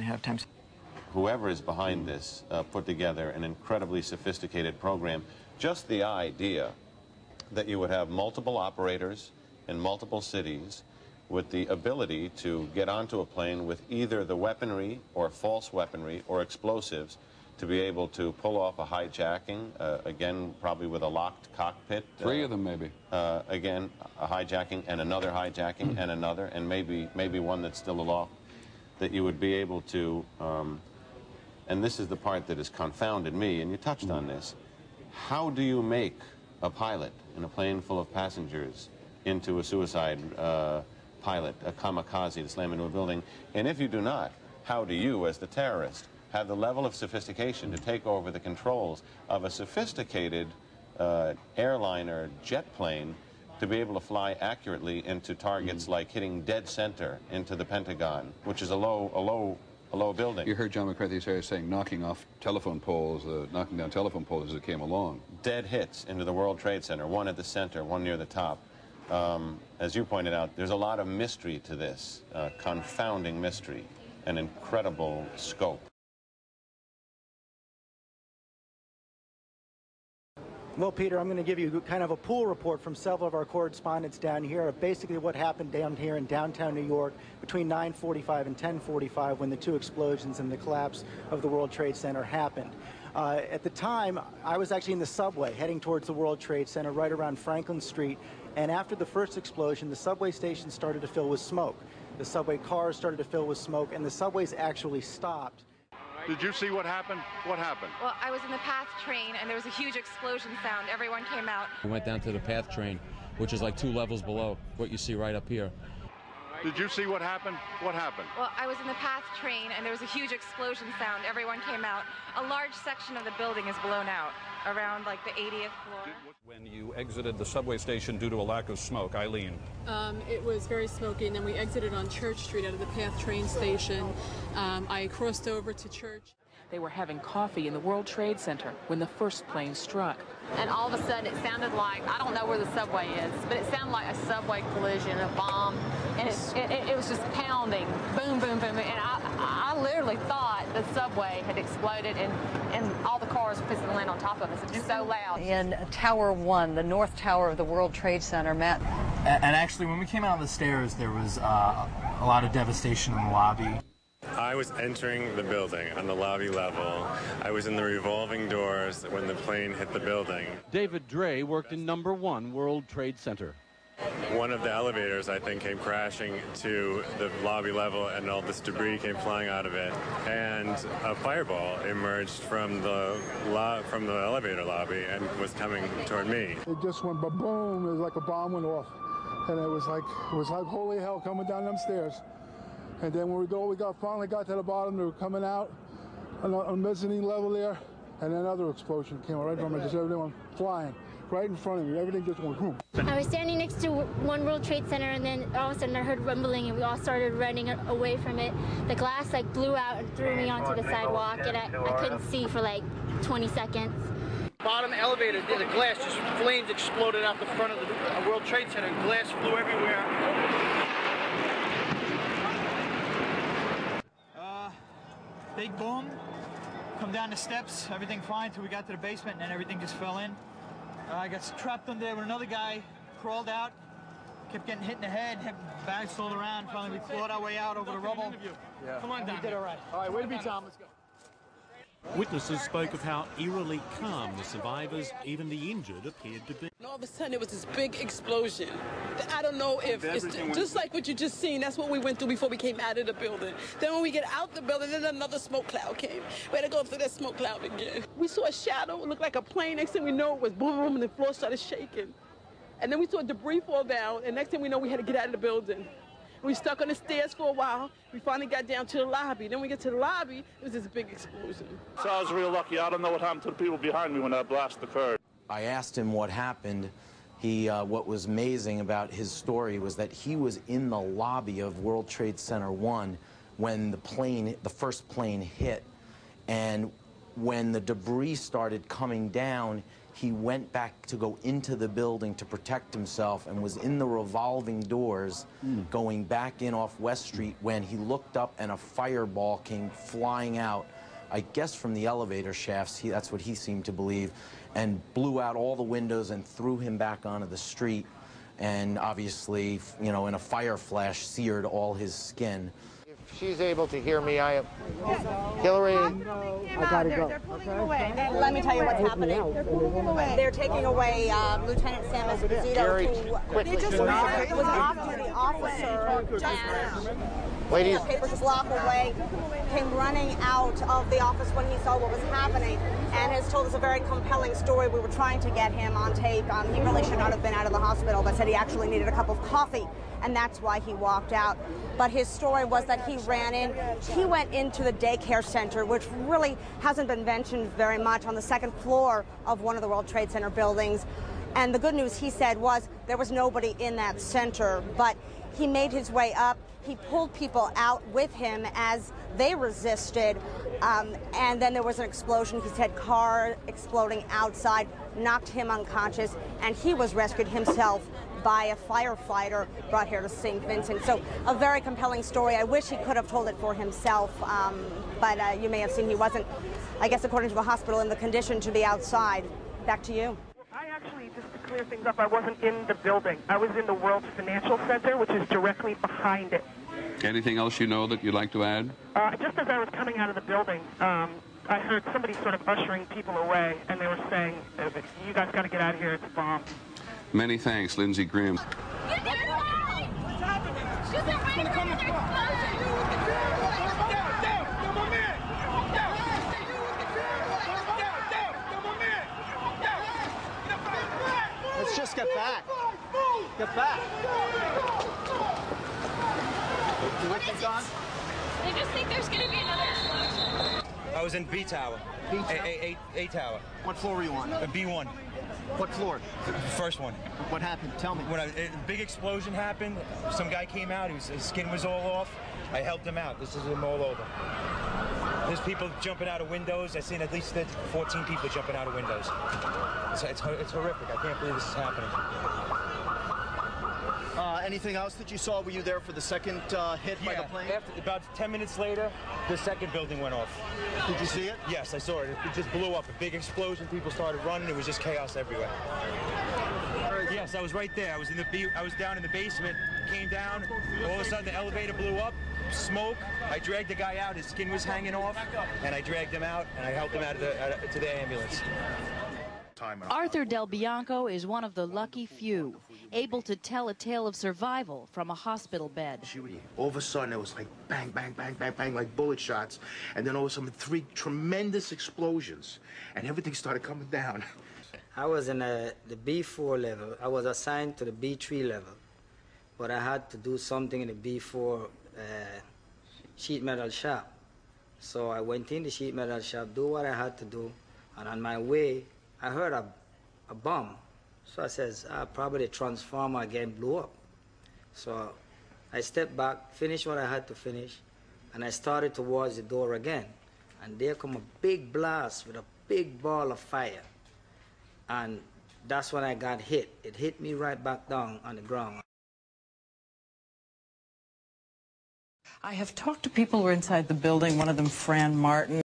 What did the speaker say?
2.5 times. Whoever is behind this put together an incredibly sophisticated program. Just the idea that you would have multiple operators in multiple cities with the ability to get onto a plane with either the weaponry or false weaponry or explosives to be able to pull off a hijacking, again, probably with a locked cockpit. 3 of them, maybe. Again, a hijacking and another hijacking and another, and maybe one that's still aloft, that you would be able to, and this is the part that has confounded me, and you touched on this, how do you make a pilot in a plane full of passengers into a suicide pilot, a kamikaze to slam into a building? And if you do not, how do you, as the terrorist, have the level of sophistication to take over the controls of a sophisticated airliner jet plane to be able to fly accurately into targets like hitting dead center into the Pentagon, which is a low building? You heard John McCarthy saying knocking off telephone poles, knocking down telephone poles as it came along. Dead hits into the World Trade Center, one at the center, one near the top. As you pointed out, there's a lot of mystery to this, confounding mystery, an incredible scope. Well, Peter, I'm going to give you kind of a pool report from several of our correspondents down here of basically what happened down here in downtown New York between 9:45 and 10:45 when the 2 explosions and the collapse of the World Trade Center happened. At the time, I was actually in the subway heading towards the World Trade Center right around Franklin Street, and after the first explosion, the subway station started to fill with smoke. The subway cars started to fill with smoke, and the subways actually stopped. Did you see what happened? What happened? Well, I was in the PATH train, and there was a huge explosion sound. Everyone came out. We went down to the PATH train, which is like 2 levels below what you see right up here. Did you see what happened? What happened? Well, I was in the PATH train, and there was a huge explosion sound. Everyone came out. A large section of the building is blown out, around like the 80th floor. When you exited the subway station due to a lack of smoke, Eileen? It was very smoky, and then we exited on Church Street out of the PATH train station. I crossed over to Church. They were having coffee in the World Trade Center when the first plane struck. And all of a sudden it sounded like, I don't know where the subway is, but it sounded like a subway collision, a bomb, and it was just pounding, boom, boom, boom, and I literally thought the subway had exploded and all the cars were fixing to land on top of us. It was so loud. In Tower 1, the North Tower of the World Trade Center, Matt. And actually, when we came out on the stairs, there was a lot of devastation in the lobby. I was entering the building on the lobby level. I was in the revolving doors when the plane hit the building. David Dre worked in number 1 World Trade Center. One of the elevators, I think, came crashing to the lobby level, and all this debris came flying out of it. And a fireball emerged from the elevator lobby and was coming toward me. It just went ba-boom. It was like a bomb went off, and it was like holy hell coming down them stairs. And then when we finally got to the bottom, they were coming out on the mezzanine level there, and another explosion came right from it. Just everything went flying right in front of me. Everything just went boom. I was standing next to One World Trade Center, and then all of a sudden I heard rumbling, and we all started running away from it. The glass blew out and threw me onto the sidewalk, and I couldn't see for 20 seconds. Bottom elevator, the glass just flames exploded out the front of the World Trade Center. Glass flew everywhere. Big boom, come down the steps, everything fine until we got to the basement, and then everything just fell in. I got trapped under there when another guy crawled out, kept getting hit in the head, bags floated around. Finally, we clawed our way out over the rubble. Yeah. Come on down. We did all right. All right, way to be, Tom. Let's go. Witnesses spoke of how eerily calm the survivors, even the injured, appeared to be. And all of a sudden, it was this big explosion. I don't know if it's just like what you just seen. That's what we went through before we came out of the building. Then when we get out the building, then another smoke cloud came. We had to go through that smoke cloud again. We saw a shadow. It looked like a plane. Next thing we know, it was boom, boom, and the floor started shaking. And then we saw debris fall down. And next thing we know, we had to get out of the building. We stuck on the stairs for a while. We finally got down to the lobby. Then we get to the lobby, it was this big explosion. So I was real lucky. I don't know what happened to the people behind me when that blast occurred. I asked him what happened. What was amazing about his story was that he was in the lobby of World Trade Center 1 when the first plane hit. And when the debris started coming down, he went back to go into the building to protect himself and was in the revolving doors going back in off West Street when he looked up and a fireball came flying out, I guess from the elevator shafts, that's what he seemed to believe, and blew out all the windows and threw him back onto the street, and obviously, you know, in a fire flash, seared all his skin. She's able to hear me. Hillary, I gotta go. They're pulling him away. And let me tell you what's happening. They're pulling him away. They're taking away Lieutenant Sam Esposito, who they just was an off-duty officer just now. Ladies, The papers a block away, came running out of the office when he saw what was happening, and has told us a very compelling story. We were trying to get him on tape. He really should not have been out of the hospital, but said he actually needed a cup of coffee, and that's why he walked out. But his story was that he ran in. He went into the daycare center, which really hasn't been mentioned very much, on the second floor of one of the World Trade Center buildings. And the good news, he said, was there was nobody in that center, but he made his way up. He pulled people out with him as they resisted, and then there was an explosion. He said car exploding outside, knocked him unconscious, and he was rescued himself by a firefighter brought here to St. Vincent. So a very compelling story. I wish he could have told it for himself, but you may have seen he wasn't, I guess according to the hospital, in the condition to be outside. Back to you. Actually, just to clear things up, I wasn't in the building. I was in the World Financial Center, which is directly behind it. Anything else you know that you'd like to add? Just as I was coming out of the building, I heard somebody sort of ushering people away, and they were saying, you guys got to get out of here, it's a bomb. Many thanks, Lindsey Grimm. What's happening? She's right around Let's just get back. Get back. What is it? They just think there's going to be another explosion. I was in B tower. A tower. What floor were you on? B1. What floor? The first one. What happened? Tell me. When a big explosion happened, some guy came out. His skin was all off. I helped him out. This is him all over. There's people jumping out of windows. I've seen at least 14 people jumping out of windows. It's horrific. I can't believe this is happening. Anything else that you saw? Were you there for the second hit by the plane? About 10 minutes later, the second building went off. Did you see it? Yes, I saw it. It just blew up. A big explosion. People started running. It was just chaos everywhere. Yes, I was right there. I was down in the basement. Came down. All of a sudden, the elevator blew up. Smoke. I dragged the guy out. His skin was hanging off, and I dragged him out, and I helped him out to the ambulance. Arthur Del Bianco is one of the lucky few, able to tell a tale of survival from a hospital bed. All of a sudden, it was like bang, bang, bang, bang, bang, like bullet shots. And then all of a sudden, 3 tremendous explosions. And everything started coming down. I was in the B4 level. I was assigned to the B3 level. But I had to do something in the B4 sheet metal shop. So I went in the sheet metal shop, do what I had to do. And on my way, I heard a bomb. So I says, probably the transformer again blew up. So I stepped back, finished what I had to finish, and I started towards the door again. And there come a big blast with a big ball of fire. And that's when I got hit. It hit me right back down on the ground. I have talked to people who were inside the building, one of them, Fran Martin.